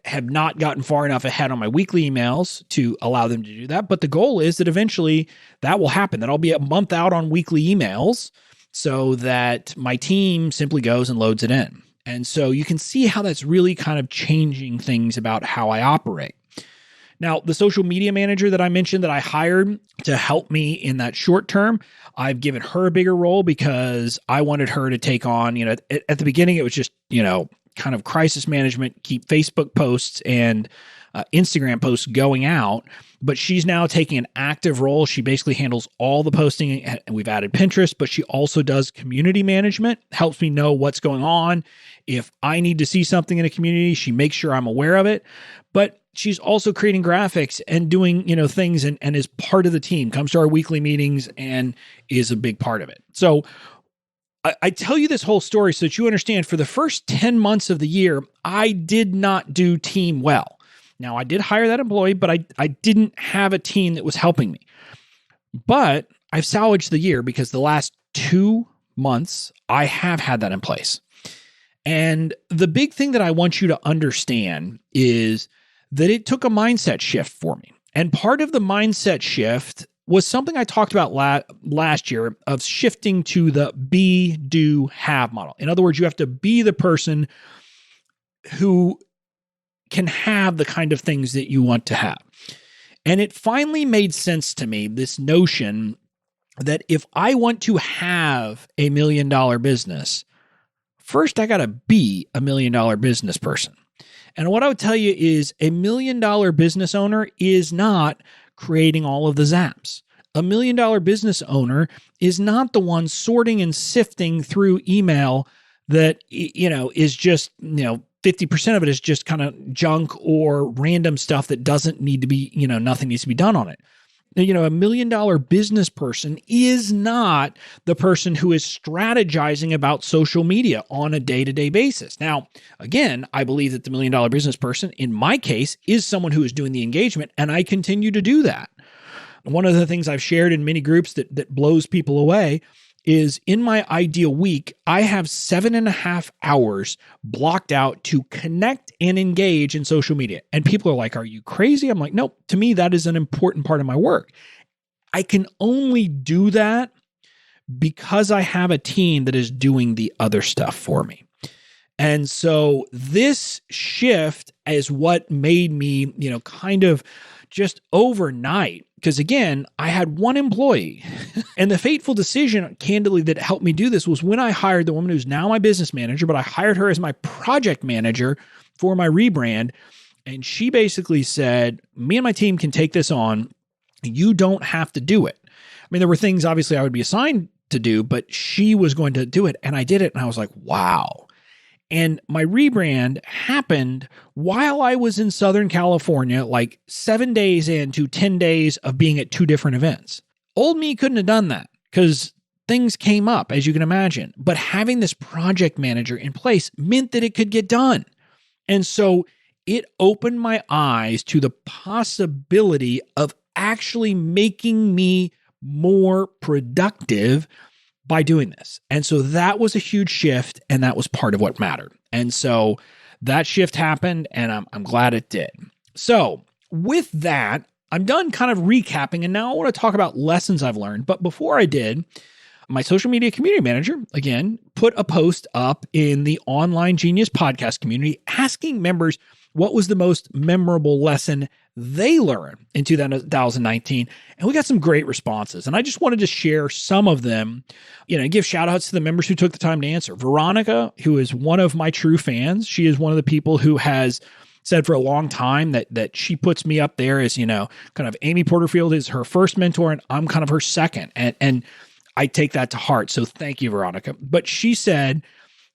have not gotten far enough ahead on my weekly emails to allow them to do that. But the goal is that eventually that will happen, that I'll be a month out on weekly emails, so that my team simply goes and loads it in. And so you can see how that's really kind of changing things about how I operate. Now, the social media manager that I mentioned that I hired to help me in that short term, I've given her a bigger role because I wanted her to take on, at the beginning, it was just, kind of crisis management, keep Facebook posts and Instagram posts going out. But she's now taking an active role. She basically handles all the posting, and we've added Pinterest, but she also does community management, helps me know what's going on. If I need to see something in a community, she makes sure I'm aware of it. But she's also creating graphics and doing, things and is part of the team, comes to our weekly meetings and is a big part of it. So I tell you this whole story so that you understand, for the first 10 months of the year, I did not do team well. Now, I did hire that employee, but I didn't have a team that was helping me. But I've salvaged the year because the last 2 months, I have had that in place. And the big thing that I want you to understand is that it took a mindset shift for me. And part of the mindset shift was something I talked about last year, of shifting to the be, do, have model. In other words, you have to be the person who can have the kind of things that you want to have. And it finally made sense to me, this notion that if I want to have $1 million business, first I got to be $1 million business person. And what I would tell you is $1 million business owner is not creating all of the zaps. $1 million business owner is not the one sorting and sifting through email that, is just, 50% of it is just kind of junk or random stuff that doesn't need to be, nothing needs to be done on it. $1 million business person is not the person who is strategizing about social media on a day-to-day basis. Now, again, I believe that the $1 million business person, in my case, is someone who is doing the engagement, and I continue to do that. One of the things I've shared in many groups that blows people away is, in my ideal week, I have 7.5 hours blocked out to connect and engage in social media. And people are like, are you crazy? I'm like, nope. To me, that is an important part of my work. I can only do that because I have a team that is doing the other stuff for me. And so this shift is what made me, kind of just overnight Because again, I had one employee and the fateful decision, candidly, that helped me do this was when I hired the woman who's now my business manager, but I hired her as my project manager for my rebrand. And she basically said, me and my team can take this on. You don't have to do it. I mean, there were things obviously I would be assigned to do, but she was going to do it. And I did it. And I was like, wow. And my rebrand happened while I was in Southern California, like 7 days into 10 days of being at 2 different events. Old me couldn't have done that because things came up, as you can imagine. But having this project manager in place meant that it could get done. And so it opened my eyes to the possibility of actually making me more productive by doing this. And so that was a huge shift, and that was part of what mattered. And so that shift happened, and I'm glad it did. So with that, I'm done kind of recapping, and now I want to talk about lessons I've learned. But before I did, my social media community manager, again, put a post up in the Online Genius podcast community asking members what was the most memorable lesson they learned in 2019. And we got some great responses. And I just wanted to share some of them, give shout outs to the members who took the time to answer. Veronica, who is one of my true fans, she is one of the people who has said for a long time that she puts me up there as, kind of Amy Porterfield is her first mentor and I'm kind of her second. And I take that to heart. So thank you, Veronica. But she said,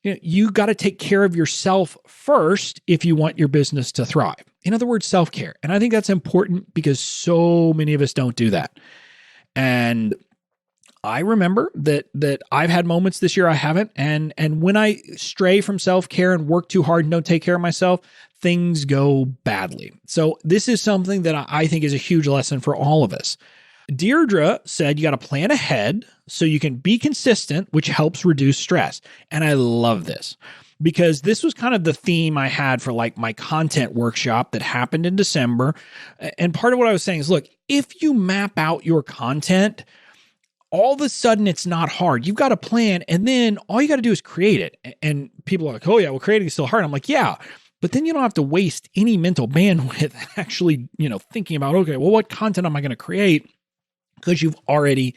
you got to take care of yourself first if you want your business to thrive. In other words, self-care. And I think that's important because so many of us don't do that. And I remember that I've had moments this year I haven't. And when I stray from self-care and work too hard and don't take care of myself, things go badly. So this is something that I think is a huge lesson for all of us. Deirdre said you got to plan ahead so you can be consistent, which helps reduce stress. And I love this because this was kind of the theme I had for like my content workshop that happened in December. And part of what I was saying is, look, if you map out your content, all of a sudden it's not hard. You've got a plan and then all you got to do is create it. And people are like, oh yeah, well, creating is still hard. I'm like, yeah. But then you don't have to waste any mental bandwidth actually, thinking about, okay, well, what content am I going to create? Because you've already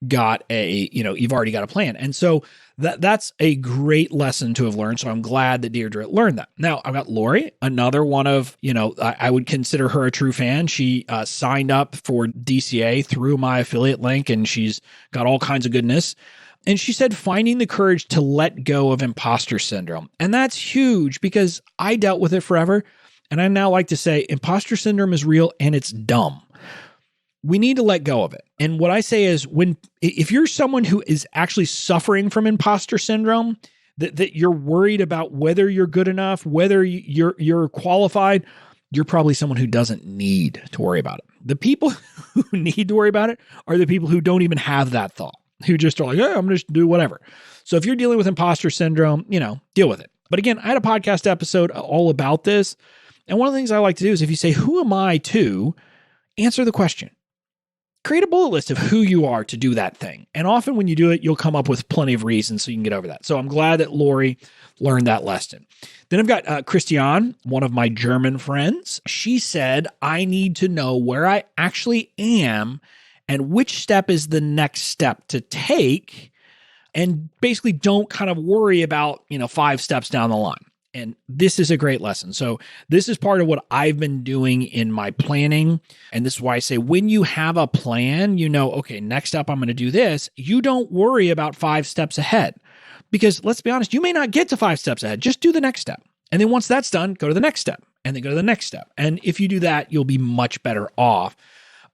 got a plan. And so that's a great lesson to have learned. So I'm glad that Deirdre learned that. Now I've got Lori, another one of, I would consider her a true fan. She signed up for DCA through my affiliate link and she's got all kinds of goodness. And she said, finding the courage to let go of imposter syndrome. And that's huge because I dealt with it forever. And I now like to say imposter syndrome is real and it's dumb. We need to let go of it. And what I say is if you're someone who is actually suffering from imposter syndrome, that you're worried about whether you're good enough, whether you're qualified, you're probably someone who doesn't need to worry about it. The people who need to worry about it are the people who don't even have that thought, who just are like, hey, I'm going to do whatever. So if you're dealing with imposter syndrome, deal with it. But again, I had a podcast episode all about this. And one of the things I like to do is if you say, who am I to, answer the question. Create a bullet list of who you are to do that thing. And often when you do it, you'll come up with plenty of reasons so you can get over that. So I'm glad that Lori learned that lesson. Then I've got Christiane, one of my German friends. She said, I need to know where I actually am and which step is the next step to take. And basically don't kind of worry about, 5 steps down the line. And this is a great lesson. So this is part of what I've been doing in my planning. And this is why I say when you have a plan, okay, next up I'm going to do this. You don't worry about 5 steps ahead because let's be honest, you may not get to 5 steps ahead. Just do the next step. And then once that's done, go to the next step and then go to the next step. And if you do that, you'll be much better off.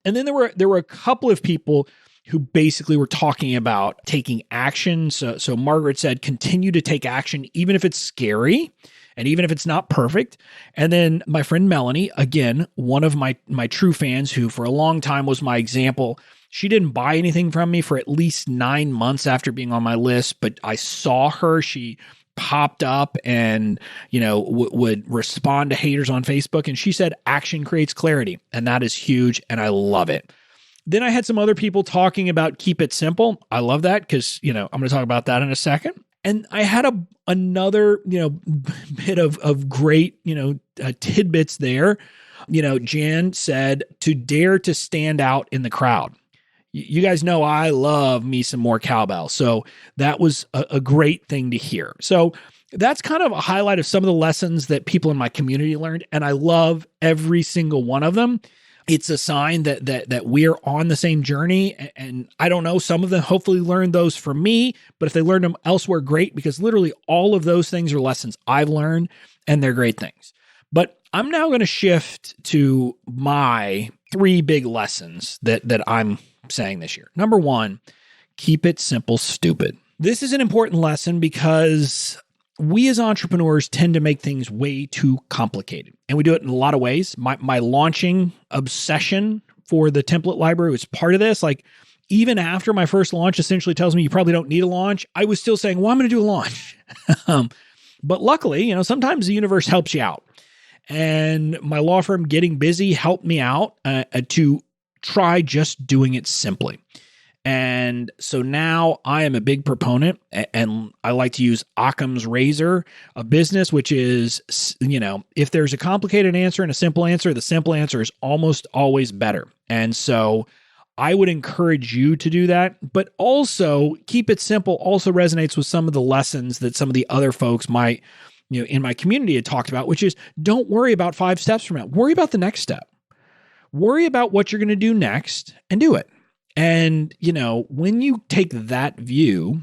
And then there were a couple of people who basically were talking about taking action. So Margaret said, continue to take action, even if it's scary and even if it's not perfect. And then my friend Melanie, again, one of my true fans who for a long time was my example. She didn't buy anything from me for at least 9 months after being on my list, but I saw her. She popped up and, would respond to haters on Facebook. And she said, action creates clarity. And that is huge. And I love it. Then I had some other people talking about keep it simple. I love that because, I'm going to talk about that in a second. And I had another, bit of great, tidbits there Jan said to dare to stand out in the crowd. You guys know I love me some more cowbell. So that was a great thing to hear. So that's kind of a highlight of some of the lessons that people in my community learned. And I love every single one of them. It's a sign that we're on the same journey. And I don't know, some of them hopefully learned those from me, but if they learned them elsewhere, great, because literally all of those things are lessons I've learned and they're great things. But I'm now going to shift to my 3 big lessons that I'm saying this year. Number 1, keep it simple, stupid. This is an important lesson because we as entrepreneurs tend to make things way too complicated. And we do it in a lot of ways. My launching obsession for the template library was part of this. Like, even after my first launch essentially tells me you probably don't need a launch, I was still saying, well, I'm going to do a launch. But luckily, sometimes the universe helps you out. And my law firm Getting Busy helped me out to try just doing it simply. And so now I am a big proponent, and I like to use Occam's razor of business, which is, if there's a complicated answer and a simple answer, the simple answer is almost always better. And so I would encourage you to do that, but also keep it simple also resonates with some of the lessons that some of the other folks might, in my community had talked about, which is don't worry about 5 steps from now. Worry about the next step. Worry about what you're going to do next and do it. And, when you take that view,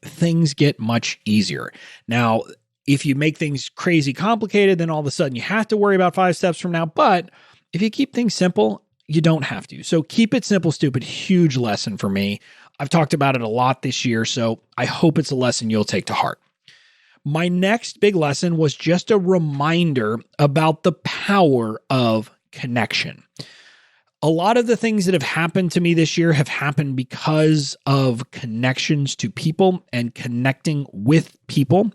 things get much easier. Now, if you make things crazy complicated, then all of a sudden you have to worry about 5 steps from now. But if you keep things simple, you don't have to. So keep it simple, stupid. Huge lesson for me. I've talked about it a lot this year, so I hope it's a lesson you'll take to heart. My next big lesson was just a reminder about the power of connection. A lot of the things that have happened to me this year have happened because of connections to people and connecting with people.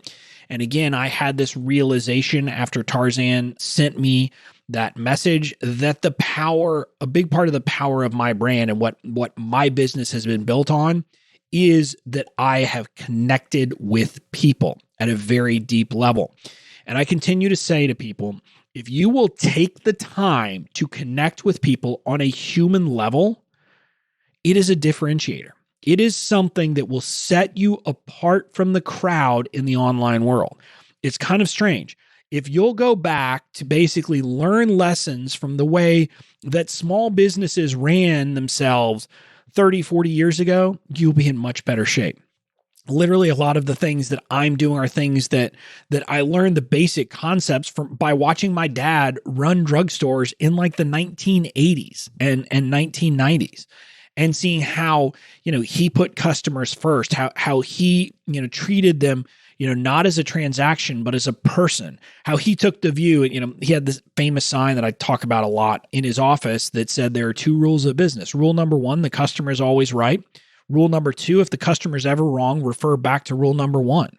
And again, I had this realization after Tarzan sent me that message that a big part of the power of my brand and what my business has been built on is that I have connected with people at a very deep level. And I continue to say to people, if you will take the time to connect with people on a human level, it is a differentiator. It is something that will set you apart from the crowd in the online world. It's kind of strange. If you'll go back to basically learn lessons from the way that small businesses ran themselves 30, 40 years ago, you'll be in much better shape. Literally, a lot of the things that I'm doing are things that I learned the basic concepts by watching my dad run drugstores in like the 1980s and 1990s, and seeing how, he put customers first, how he, treated them, not as a transaction, but as a person, how he took the view. He had this famous sign that I talk about a lot in his office that said there are 2 rules of business. Rule number 1, the customer is always right. Rule number 2, if the customer's ever wrong, refer back to rule number 1.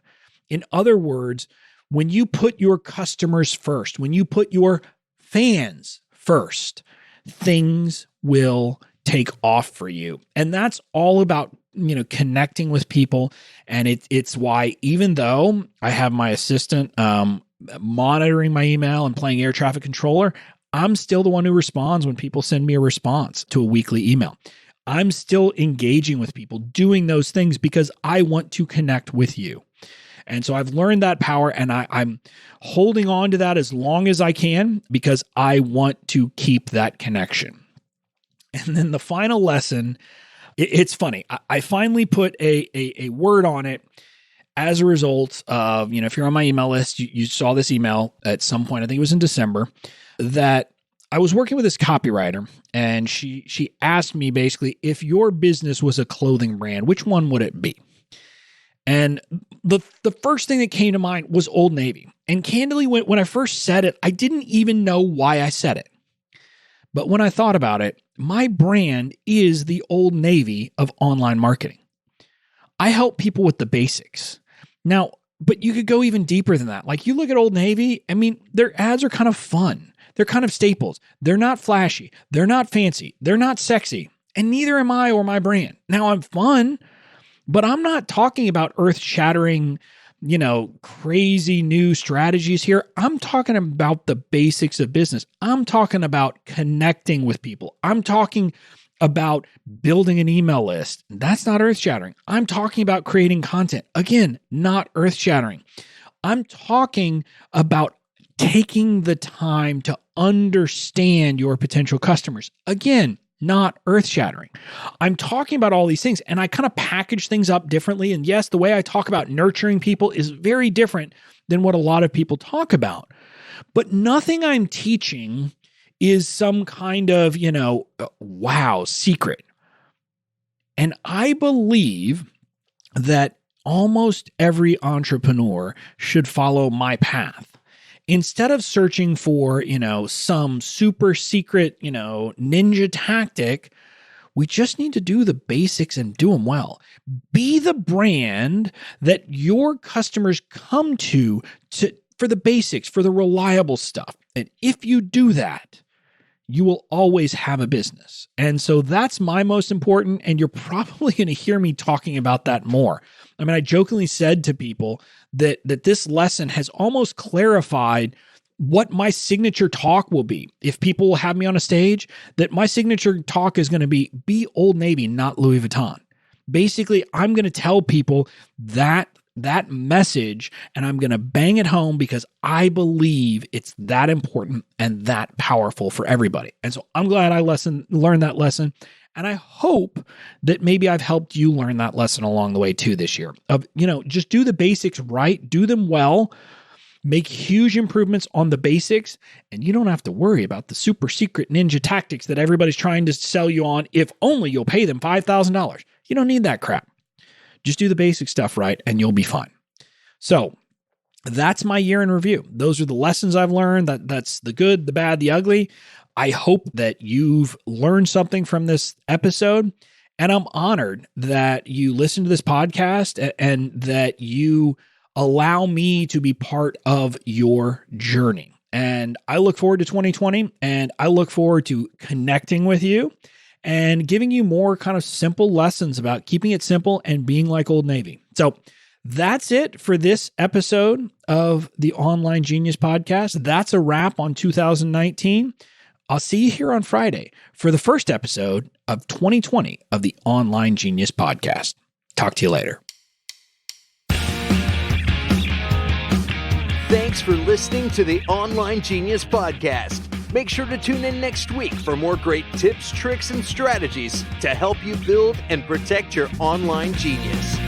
In other words, when you put your customers first, when you put your fans first, things will take off for you. And that's all about, connecting with people. And it's why, even though I have my assistant monitoring my email and playing air traffic controller, I'm still the one who responds when people send me a response to a weekly email. I'm still engaging with people, doing those things because I want to connect with you. And so I've learned that power, and I'm holding on to that as long as I can because I want to keep that connection. And then the final lesson, it's funny. I finally put a word on it as a result of, if you're on my email list, you saw this email at some point, I think it was in December, that I was working with this copywriter, and she asked me basically, if your business was a clothing brand, which one would it be? And the first thing that came to mind was Old Navy. And candidly, when I first said it, I didn't even know why I said it. But when I thought about it, my brand is the Old Navy of online marketing. I help people with the basics. Now, but you could go even deeper than that. Like, you look at Old Navy, their ads are kind of fun. They're kind of staples. They're not flashy. They're not fancy. They're not sexy. And neither am I or my brand. Now, I'm fun, but I'm not talking about earth-shattering, crazy new strategies here. I'm talking about the basics of business. I'm talking about connecting with people. I'm talking about building an email list. That's not earth-shattering. I'm talking about creating content. Again, not earth-shattering. I'm talking about taking the time to understand your potential customers. Again, not earth-shattering. I'm talking about all these things, and I kind of package things up differently. And yes, the way I talk about nurturing people is very different than what a lot of people talk about. But nothing I'm teaching is some kind of, wow, secret. And I believe that almost every entrepreneur should follow my path. Instead of searching for, some super secret, ninja tactic, we just need to do the basics and do them well. Be the brand that your customers come to for the basics, for the reliable stuff. And if you do that, you will always have a business. And so that's my most important, and you're probably going to hear me talking about that more. I mean, I jokingly said to people that this lesson has almost clarified what my signature talk will be. If people will have me on a stage, that my signature talk is going to be Old Navy, not Louis Vuitton. Basically, I'm going to tell people that message, and I'm going to bang it home because I believe it's that important and that powerful for everybody. And so I'm glad I learned that lesson. And I hope that maybe I've helped you learn that lesson along the way too this year of, just do the basics right, do them well, make huge improvements on the basics, and you don't have to worry about the super secret ninja tactics that everybody's trying to sell you on if only you'll pay them $5,000. You don't need that crap. Just do the basic stuff right and you'll be fine. So that's my year in review. Those are the lessons I've learned. That's the good, the bad, the ugly. I hope that you've learned something from this episode. And I'm honored that you listen to this podcast and that you allow me to be part of your journey. And I look forward to 2020, and I look forward to connecting with you and giving you more kind of simple lessons about keeping it simple and being like Old Navy. So that's it for this episode of the Online Genius Podcast. That's a wrap on 2019. I'll see you here on Friday for the first episode of 2020 of the Online Genius Podcast. Talk to you later. Thanks for listening to the Online Genius Podcast. Make sure to tune in next week for more great tips, tricks, and strategies to help you build and protect your online genius.